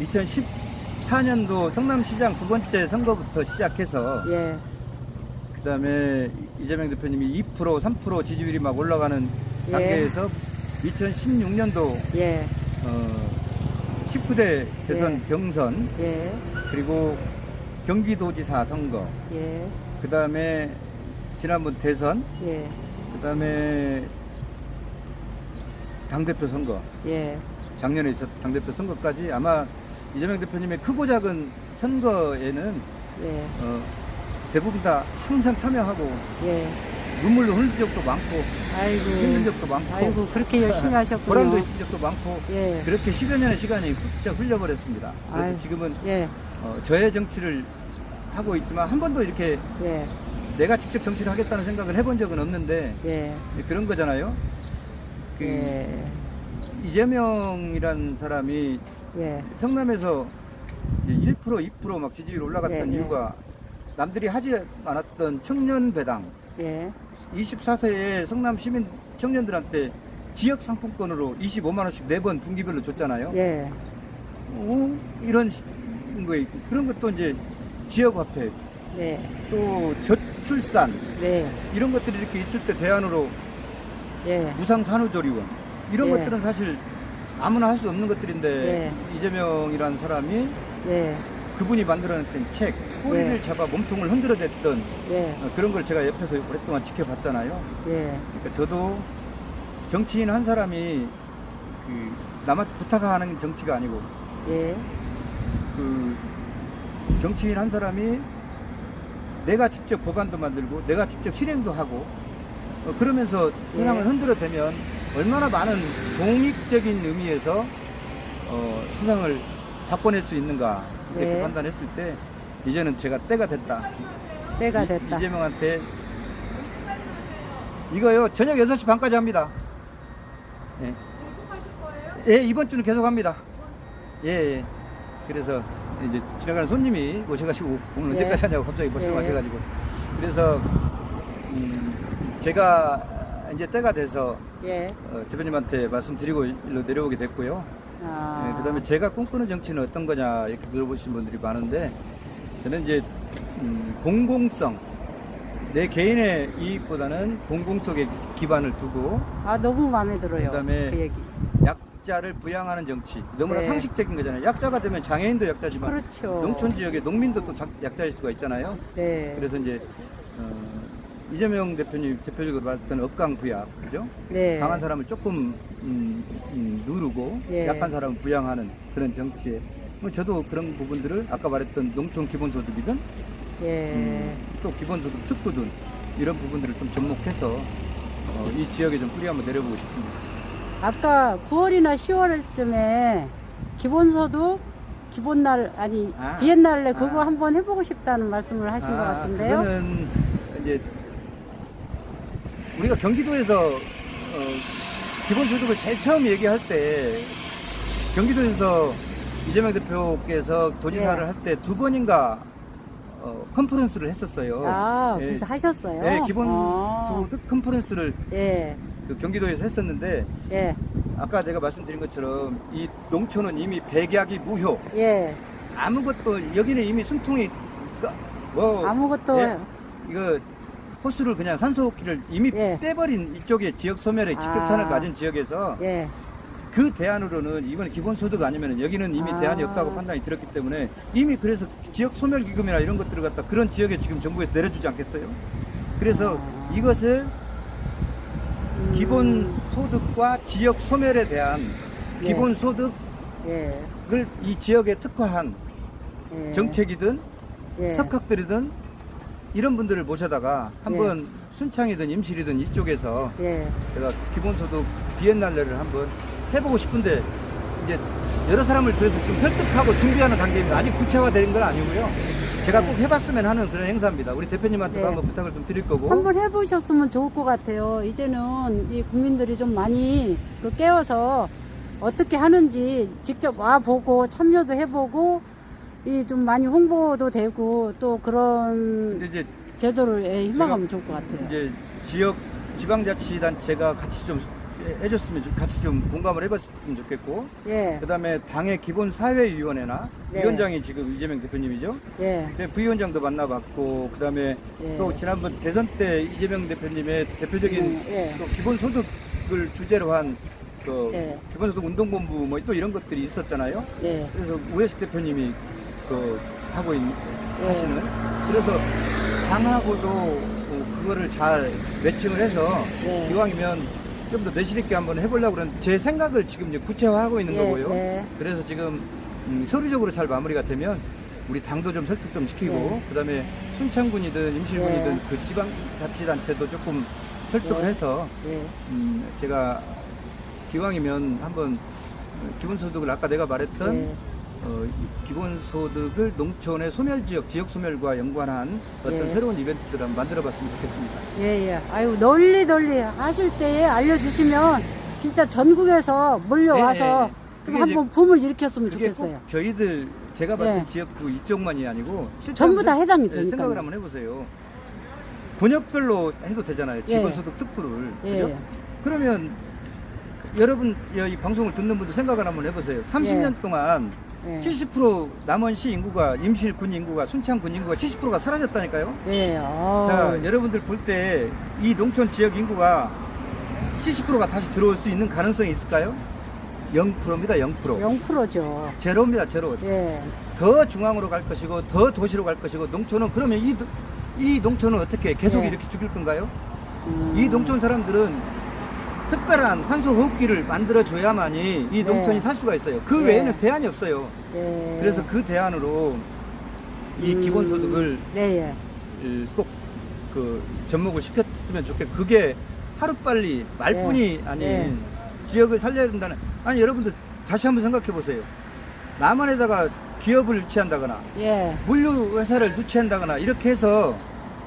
2014년도 성남시장 2번째 선거부터 시작해서 예. 그 다음에 이재명 대표님이 2%, 3% 지지율이 막 올라가는 예. 단계에서 2016년도 예. 19대 대선 예. 경선, 예. 그리고 경기도지사 선거, 예. 그 다음에 지난번 대선, 예. 그 다음에 당대표 선거, 예. 작년에 있었던 당대표 선거까지 아마 이재명 대표님의 크고 작은 선거에는 예. 대부분 다 항상 참여하고 예. 눈물로 흘린 적도 많고 힘든 아이고. 적도 많고 아이고, 그렇게 열심히 하셨군요. 보람도 있은 적도 많고 예. 그렇게 10여 년의 시간이 훌쩍 흘려버렸습니다. 그래서 아유. 지금은 예. 저의 정치를 하고 있지만 한 번도 이렇게 예. 내가 직접 정치를 하겠다는 생각을 해본 적은 없는데 예. 그런 거잖아요. 그 예. 이재명이란 사람이 예. 성남에서 1%, 2%막 지지율 올라갔던 예, 예. 이유가 남들이 하지 않았던 청년 배당, 예. 24세의 성남 시민 청년들한테 지역 상품권으로 25만 원씩 4번 분기별로 줬잖아요. 예. 이런 거 있고, 그런 것도 이제 지역 화폐, 네. 또 저출산 네. 이런 것들이 이렇게 있을 때 대안으로 예. 무상 산후조리원 이런 예. 것들은 사실 아무나 할 수 없는 것들인데 이재명이라는 사람이 예. 그분이 만들어낸 책, 꼬리를 예. 잡아 몸통을 흔들어댔던 예. 그런 걸 제가 옆에서 오랫동안 지켜봤잖아요. 예. 그러니까 저도 정치인 한 사람이 그 남한테 부탁하는 정치가 아니고 예. 그 정치인 한 사람이 내가 직접 법안도 만들고 내가 직접 실행도 하고 그러면서 세상을 예. 흔들어대면 얼마나 많은 공익적인 의미에서 세상을 바꿔낼 수 있는가 이렇게 네. 판단했을 때 이제는 제가 때가 됐다. 때가 됐다. 이재명한테 이거요 저녁 6시 반까지 합니다. 예. 예, 이번 주는 계속 합니다. 예, 예. 그래서 이제 지나가는 손님이 오셔가지고 오늘 예. 언제까지 하냐고 갑자기 예. 말씀하셔가지고 그래서 제가 이제 때가 돼서 예. 대표님한테 말씀드리고 일로 내려오게 됐고요. 아. 그 다음에 제가 꿈꾸는 정치는 어떤 거냐 이렇게 물어보시는 분들이 많은데 저는 이제 공공성, 내 개인의 이익보다는 공공 속에 기반을 두고 아, 너무 마음에 들어요. 그다음에 그 얘기. 약자를 부양하는 정치. 너무나 네. 상식적인 거잖아요. 약자가 되면 장애인도 약자지만 그렇죠. 농촌 지역의 농민도 또 약자일 수가 있잖아요. 네. 그래서 이제 이재명 대표님 대표적으로 봤던 억강 부양, 그죠? 네. 강한 사람을 조금 누르고 예. 약한 사람을 부양하는 그런 정치에 뭐 저도 그런 부분들을 아까 말했던 농촌 기본소득이든 예. 또 기본소득 특구든 이런 부분들을 좀 접목해서 이 지역에 좀 뿌리 한번 내려보고 싶습니다. 아까 9월이나 10월쯤에 기본소득 기본날 아니 아. 비엔날레 그거 아. 한번 해보고 싶다는 말씀을 하신 것 같은데요. 그거는 이제 우리가 경기도에서 기본소득을 제일 처음 얘기할 때 경기도에서 이재명 대표께서 도지사를 예. 할 때 두 번인가 컨퍼런스를 했었어요. 아, 예. 그래서 하셨어요? 네, 기본소득 컨퍼런스를 예, 그 경기도에서 했었는데 예, 아까 제가 말씀드린 것처럼 이 농촌은 이미 백약이 무효. 예. 아무것도 여기는 이미 숨통이 뭐 아무것도 예, 이거 호수를 그냥 산소호흡기를 이미 예. 떼버린 이쪽에 지역 소멸에 직격탄을 아. 맞은 지역에서 예, 그 대안으로는 이번에 기본소득 아니면 여기는 이미 아. 대안이 없다고 판단이 들었기 때문에 이미 그래서 지역 소멸 기금이나 이런 것들을 갖다 그런 지역에 지금 정부에서 내려주지 않겠어요? 그래서 아. 이것을 기본소득과 지역 소멸에 대한 예. 기본소득을 예, 이 지역에 특화한 예. 정책이든 예. 석학들이든 이런 분들을 모셔다가 한번 순창이든 임실이든 이쪽에서 예, 제가 기본소득 비엔날레를 한번 해보고 싶은데 이제 여러 사람을 그래서 지금 설득하고 준비하는 단계입니다. 아직 구체화된 건 아니고요. 제가 꼭 해봤으면 하는 그런 행사입니다. 우리 대표님한테도 네. 한번 부탁을 좀 드릴 거고. 한번 해보셨으면 좋을 것 같아요. 이제는 이 국민들이 좀 많이 그 깨워서 어떻게 하는지 직접 와 보고 참여도 해보고 이 좀 많이 홍보도 되고 또 그런 근데 이제 제도를 희망하면 좋을 것 같아요. 이제 지역 지방자치단체가 같이 좀 해줬으면 같이 좀 공감을 해봤으면 좋겠고. 예, 그다음에 당의 기본사회위원회나 네. 위원장이 지금 이재명 대표님이죠. 예, 네, 부위원장도 만나봤고 그다음에 예. 또 지난번 대선 때 이재명 대표님의 대표적인 예. 또 기본소득을 주제로 한 그 예. 기본소득 운동본부 뭐 또 이런 것들이 있었잖아요. 예, 그래서 우혜식 대표님이 그 하고 예. 하시는 그래서 당하고도 그거를 잘 매칭을 해서 예. 이왕이면 좀 더 내실 있게 한번 해보려고 그런 제 생각을 지금 이제 구체화하고 있는 예, 거고요. 예. 그래서 지금 서류적으로 잘 마무리가 되면 우리 당도 좀 설득 좀 시키고 예. 그다음에 순창군이든 임실군이든 예. 그 지방자치단체도 조금 설득을 예. 해서 예, 제가 기왕이면 한번 기본소득을 아까 내가 말했던 예. 이 기본소득을 농촌의 소멸지역, 지역 소멸과 연관한 어떤 예. 새로운 이벤트들을 한번 만들어봤으면 좋겠습니다. 예, 예. 아유, 널리 하실 때에 알려주시면 진짜 전국에서 몰려와서 예, 예. 좀 그게 한번 붐을 일으켰으면 그게 좋겠어요. 꼭 저희들 제가 봤을 때 예. 지역구 이쪽만이 아니고 실제 전부 다 해당이 예, 되니까요. 생각을 한번 해보세요. 권역별로 해도 되잖아요. 예. 기본소득 특구를. 예. 그죠? 그러면 여러분 이 방송을 듣는 분도 생각을 한번 해보세요. 30년 동안 예. 70% 남원시 인구가 임실군 인구가 순창군 인구가 70%가 사라졌다니까요. 예. 자, 여러분들 볼 때 이 농촌 지역 인구가 70%가 다시 들어올 수 있는 가능성이 있을까요? 0%입니다. 0%. 0%죠. 제로입니다. 제로. 예. 더 중앙으로 갈 것이고 더 도시로 갈 것이고 농촌은 그러면 이 농촌은 어떻게 계속 예. 이렇게 죽일 건가요? 음. 이 농촌 사람들은 특별한 산소 호흡기를 만들어 줘야만이 이 농촌이 네. 살 수가 있어요. 그 네. 외에는 대안이 없어요. 예. 그래서 그 대안으로 이 기본소득을 네, 예. 꼭 그 접목을 시켰으면 좋겠고 그게 하루빨리 말뿐이 네. 아닌 네. 지역을 살려야 된다는 아니 여러분들 다시 한번 생각해 보세요. 남한에다가 기업을 유치한다거나 예. 물류 회사를 유치한다거나 이렇게 해서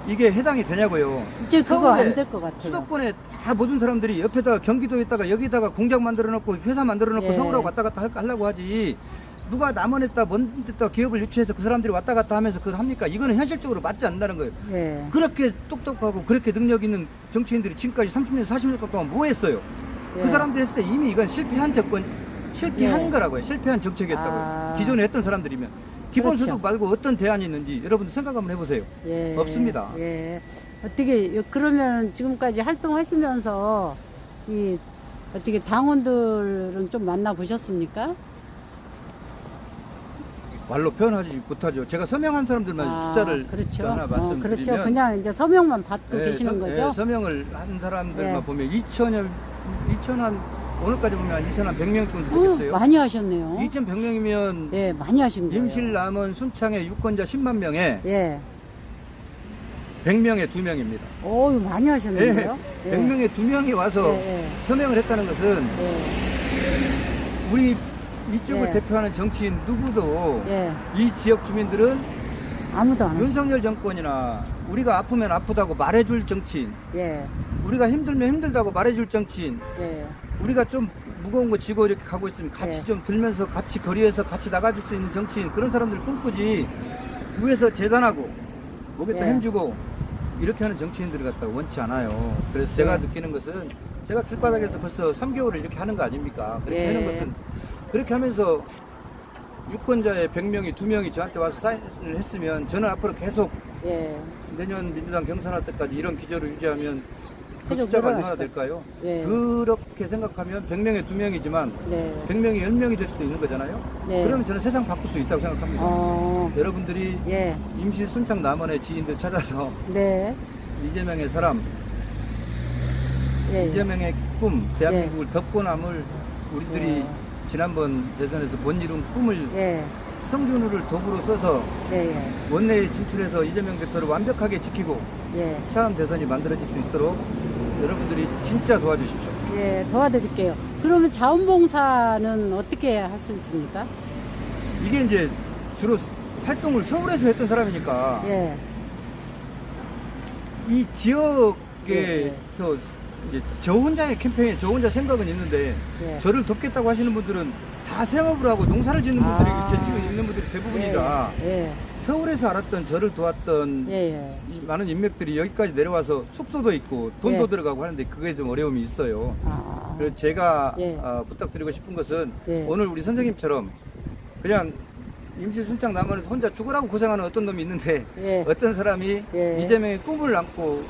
이게 해당이 되냐고요. 이제 그거 서울에 안 될 것 같아요. 수도권에 다 모든 사람들이 옆에다가 경기도에다가 여기다가 공장 만들어 놓고 회사 만들어 놓고 예. 서울하고 왔다 갔다 하려고 하지 누가 남원에다 먼 데다 기업을 유치해서 그 사람들이 왔다 갔다 하면서 그걸 합니까? 이거는 현실적으로 맞지 않는다는 거예요. 예. 그렇게 똑똑하고 그렇게 능력 있는 정치인들이 지금까지 30년 40년 동안 뭐 했어요? 예. 그 사람들이 했을 때 이미 이건 실패한 실패한 예. 거라고요. 실패한 정책이었다고요. 아. 기존에 했던 사람들이면 기본소득 그렇죠. 말고 어떤 대안이 있는지 여러분들 생각 한번 해보세요. 예. 없습니다. 예. 어떻게 그러면 지금까지 활동하시면서 이 어떻게 당원들은 좀 만나 보셨습니까? 말로 표현하지 못하죠. 제가 서명한 사람들만 숫자를 그렇죠. 하나 말씀드리면 그렇죠. 그냥 이제 서명만 받고 계시는 거죠. 서명을 한 사람들만 예. 보면 2,000한 오늘까지 보면 한 2,100명 정도 되겠어요. 많이 하셨네요. 2,100명이면 예, 많이 하신 거예요. 임실, 남원, 순창의 유권자 10만 명에 예. 100명에 2명입니다. 오, 많이 하셨는데요. 예. 100명에 2명이 와서 예, 예. 서명을 했다는 것은 예. 우리 이쪽을 예. 대표하는 정치인 누구도 예. 이 지역 주민들은 아무도 안 하시죠. 윤석열 정권이나 우리가 아프면 아프다고 말해줄 정치인, 예. 우리가 힘들면 힘들다고 말해줄 정치인, 예. 우리가 좀 무거운 거 지고 이렇게 가고 있으면 같이 예. 좀 들면서 같이 거리에서 같이 나가줄 수 있는 정치인, 그런 사람들 꿈꾸지 위에서 재단하고 목에다 예. 힘주고 이렇게 하는 정치인들을 갖다가 원치 않아요. 그래서 제가 예. 느끼는 것은 제가 길바닥에서 벌써 3개월을 이렇게 하는 거 아닙니까? 그렇게 예. 하는 것은 그렇게 하면서 유권자의 100명이 2명이 저한테 와서 사인을 했으면 저는 앞으로 계속 예. 내년 민주당 경선할 때까지 이런 기조를 유지하면 그 계속 숫자가 늘어날 얼마나 것 될까요? 예. 그렇게 생각하면 100명에 2명이지만 네. 100명이 10명이 될 수도 있는 거잖아요. 네. 그러면 저는 세상 바꿀 수 있다고 생각합니다. 여러분들이 예. 임실 순창 남원의 지인들 찾아서 네. 이재명의 사람, 예. 이재명의 꿈, 대한민국을 덮고 남을 우리들이 예. 지난번 대선에서 못 이룬 꿈을 예. 성준우를 도구로 써서 예. 예. 원내에 진출해서 이재명 대표를 완벽하게 지키고 예. 차암 대선이 만들어질 수 있도록 여러분들이 진짜 도와주십시오. 예. 도와드릴게요. 그러면 자원봉사는 어떻게 할 수 있습니까? 이게 이제 주로 활동을 서울에서 했던 사람이니까 예. 이 지역에서 예. 이제 저 혼자의 캠페인, 저 혼자 생각은 있는데 예. 저를 돕겠다고 하시는 분들은 다 생업을 하고 농사를 짓는 분들이 아. 지금 있는 분들이 대부분이라 예. 서울에서 알았던 저를 도왔던 예. 예. 이 많은 인맥들이 여기까지 내려와서 숙소도 있고 돈도 예. 들어가고 하는데 그게 좀 어려움이 있어요. 아. 그래서 제가 예. 부탁드리고 싶은 것은 예. 오늘 우리 선생님처럼 그냥 임실 순창 남원에서 혼자 죽으라고 고생하는 어떤 놈이 있는데 예. 어떤 사람이 예. 이재명의 꿈을 안고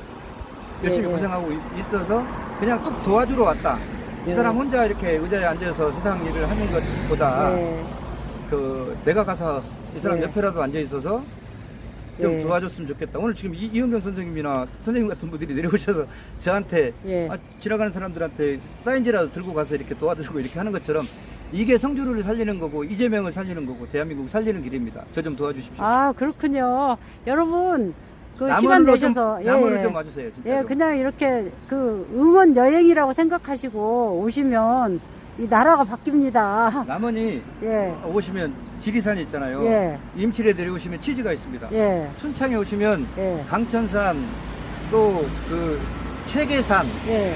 열심히 예, 예. 고생하고 있어서 그냥 뚝 도와주러 왔다. 이 예. 사람 혼자 이렇게 의자에 앉아서 세상 일을 하는 것보다 예. 그 내가 가서 이 사람 예. 옆에라도 앉아 있어서 좀 예. 도와줬으면 좋겠다. 오늘 지금 이은경 선생님이나 선생님 같은 분들이 내려오셔서 저한테 예. 지나가는 사람들한테 사인지라도 들고 가서 이렇게 도와주고 이렇게 하는 것처럼 이게 성주를 살리는 거고 이재명을 살리는 거고 대한민국을 살리는 길입니다. 저 좀 도와주십시오. 아, 그렇군요. 여러분, 그 시간 남원으로 내셔서 남원을 좀 와주세요. 진짜로. 예, 그냥 이렇게 그 응원 여행이라고 생각하시고 오시면 이 나라가 바뀝니다. 남원이 예. 오시면 지리산이 있잖아요. 예. 임칠에 내려오시면 치즈가 있습니다. 예. 순창에 오시면 예. 강천산 또 그 체계산 예.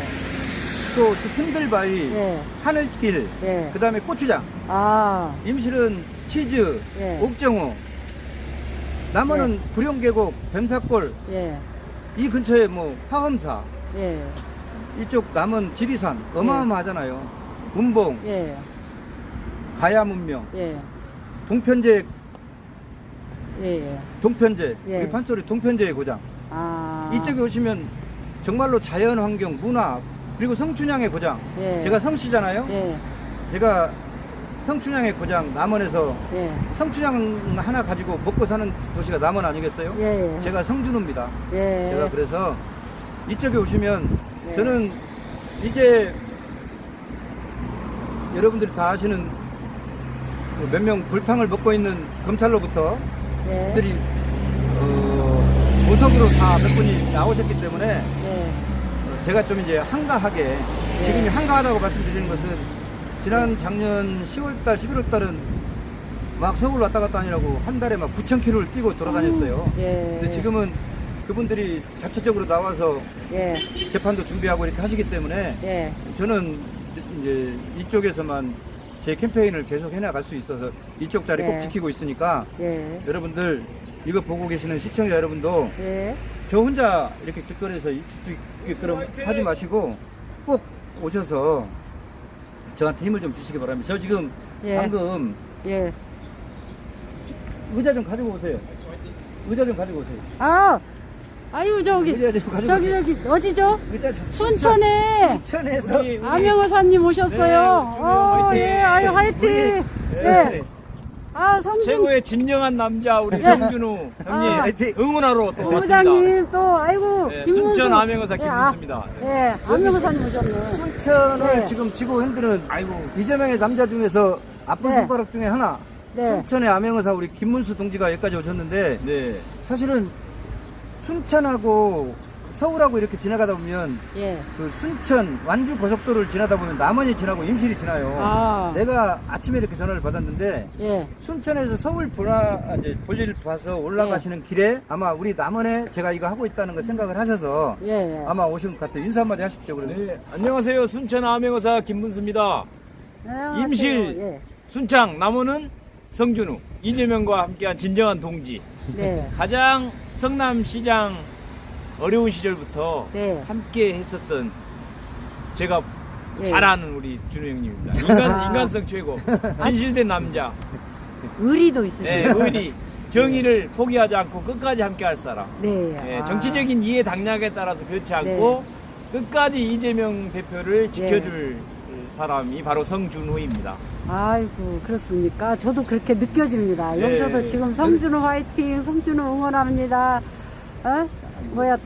또 흔들바위 예. 하늘길 예. 그 다음에 고추장 아. 임실은 치즈 예. 옥정호 남원은 구룡계곡 뱀사골 예. 이 근처에 뭐 화엄사 예. 이쪽 남원 지리산 어마어마하잖아요. 문봉 예. 가야문명 예. 동편제 예. 동편제 예. 우리 판소리 동편제의 고장 아. 이쪽에 오시면 정말로 자연환경 문화 그리고 성춘향의 고장 예. 제가 성씨잖아요. 예. 제가 성춘향의 고장 남원에서 예. 성춘향 하나 가지고 먹고 사는 도시가 남원 아니겠어요? 예. 제가 성준우입니다. 예. 제가 그래서 이쪽에 오시면 예. 저는 이제 여러분들이 다 아시는 몇 명 골탕을 먹고 있는 검찰로부터 예. 들이 보석으로 다 몇 분이 나오셨기 때문에 예. 제가 좀 이제 한가하게 지금이 한가하다고 말씀드리는 것은 지난 작년 10월달 11월달은 막 서울 왔다 갔다 하느라고 한 달에 막 9,000km를 뛰고 돌아다녔어요. 예. 근데 지금은 그분들이 자체적으로 나와서 예. 재판도 준비하고 이렇게 하시기 때문에 예. 저는 이제 이쪽에서만 제 캠페인을 계속 해나갈 수 있어서 이쪽 자리 네. 꼭 지키고 있으니까 예. 여러분들 이거 보고 계시는 시청자 여러분도 예. 저 혼자 이렇게 길거리에서 있을 수 있게끔 하지 마시고 꼭 오셔서 저한테 힘을 좀 주시기 바랍니다. 저 지금 예. 방금 예. 의자 좀 가지고 오세요. 의자 좀 가지고 오세요. 아, 아유, 저기, 의자 좀 가지고 오세요. 저기, 어디죠? 의자 좀 순천에 순천에서 암영호사님 오셨어요. 화이팅! 예, 아유, 화이팅! 예. 아, 성준 최고의 진정한 남자 우리 예. 성준우 아. 형님 화이팅! 응원하러 또 왔습니다. 부장님 또, 아이고, 네, 김문수. 순천 암행어사 예, 김문수입니다. 예, 암영호사님 오셨네. 순천을 네. 지금 쥐고 흔드는 아이고 이재명의 남자 중에서 아픈 네. 손가락 중에 하나 네. 순천의 암행어사 우리 김문수 동지가 여기까지 오셨는데 네 사실은 순천하고 서울하고 이렇게 지나가다 보면 예. 그 순천 완주 고속도로를 지나다 보면 남원이 지나고 임실이 지나요. 아. 내가 아침에 이렇게 전화를 받았는데 예. 순천에서 서울 이제 볼일 봐서 올라가시는 길에 아마 우리 남원에 제가 이거 하고 있다는 걸 생각을 하셔서 예. 아마 오신 것 같아요. 인사 한마디 하십시오. 그러면. 네, 안녕하세요. 순천 암행어사 김문수입니다. 안녕하세요. 임실. 예. 순창 남원은 성준우, 이재명과 함께한 진정한 동지. 네. 가장 성남시장 어려운 시절부터 네. 함께 했었던 제가 예. 잘 아는 우리 준우 형님입니다. 인간성 최고. 진실된 남자. 의리도 있으세요. 네, 의리. 정의를 포기하지 않고 끝까지 함께 할 사람. 네. 예, 아. 정치적인 이해 당락에 따라서 그렇지 않고 끝까지 이재명 대표를 지켜줄 사람이 바로 성준호입니다. 아이고 그렇습니까? 저도 그렇게 느껴집니다. 네. 여기서도 지금 성준호 화이팅, 성준호 응원합니다. 어? 뭐야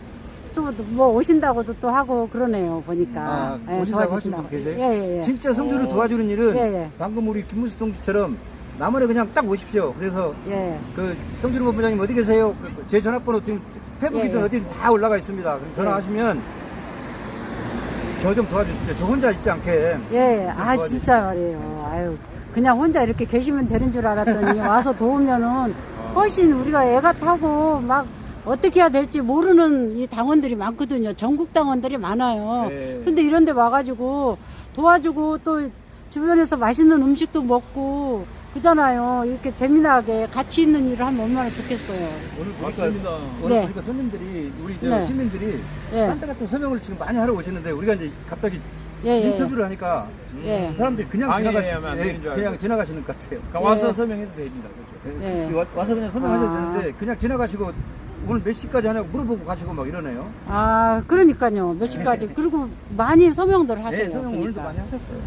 또 뭐 오신다고도 또 하고 그러네요. 보니까. 아, 오신다고 하시는 분 계세요? 예. 진짜 성주를 도와주는 일은 예. 방금 우리 김문수 동지처럼 남원에 그냥 딱 오십시오. 그래서 예. 그 성준호 본부장님 어디 계세요? 제 전화번호 지금 페북이든 예. 어디든 다 올라가 있습니다. 그럼 전화하시면 저 좀 도와주십시오. 저 혼자 있지 않게. 예. 아 도와주십시오. 진짜 말이에요. 아유 그냥 혼자 이렇게 계시면 되는 줄 알았더니 와서 도우면은 훨씬 우리가 애가 타고 막 어떻게 해야 될지 모르는 이 당원들이 많거든요. 전국 당원들이 많아요. 네. 근데 이런 데 와가지고 도와주고 또 주변에서 맛있는 음식도 먹고 그잖아요. 이렇게 재미나게 같이 있는 일을 하면 얼마나 좋겠어요. 오늘 맞습니다. 오늘 네. 보니까 손님들이 우리 저 네. 시민들이 예. 딴데 같은 설명을 지금 많이 하러 오시는데 우리가 이제 갑자기 예, 예. 인터뷰를 하니까 예. 사람들이 그냥 방해하면 안 되는 줄 알고. 그냥 지나가시는 것 같아요. 그러니까 와서 예. 설명해도 됩니다. 그렇죠? 예. 와서 그냥 설명하셔도 아. 되는데 그냥 지나가시고 오늘 몇 시까지 하냐고 물어보고 가시고 막 이러네요. 아, 그러니까요. 몇 시까지. 그리고 많이 서명들 하세요. 네, 설명 오늘도 보니까. 많이 하셨어요.